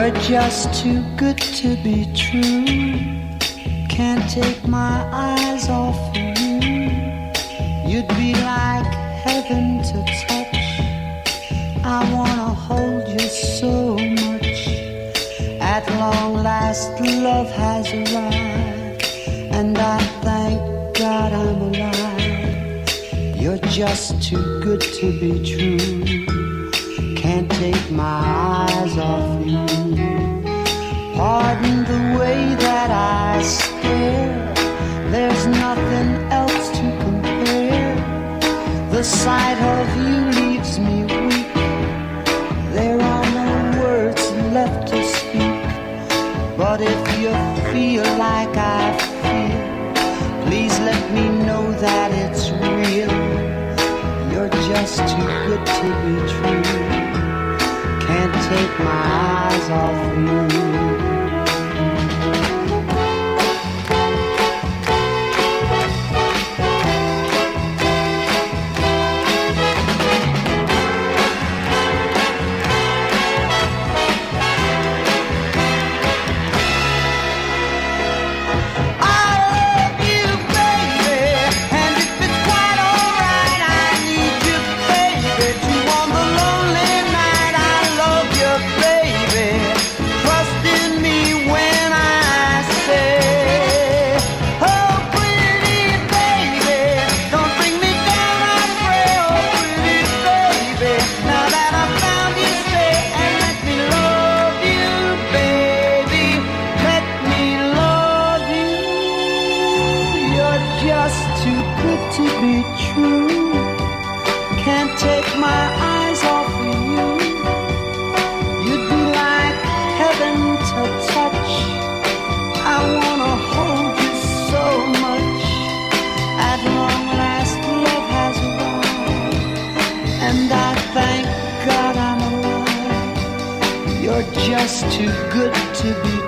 You're just too good to be true. Can't take my eyes off of you. You'd be like heaven to touch. I wanna hold you so much. At long last love has arrived, and I thank God I'm alive. You're just too good to be true. Can't take my eyes off you. Pardon the way that I stare. There's nothing else to compare. The sight of you leaves me weak. There are no words left to speak. But if you feel like I feel, please let me know that it's real. You're just too good to be true. Can't take my eyes off you. Just too good to be true. Can't take my eyes off of you. You'd be like heaven to touch. I wanna hold you so much. At long last love has arrived, and I thank God I'm alive. You're just too good to be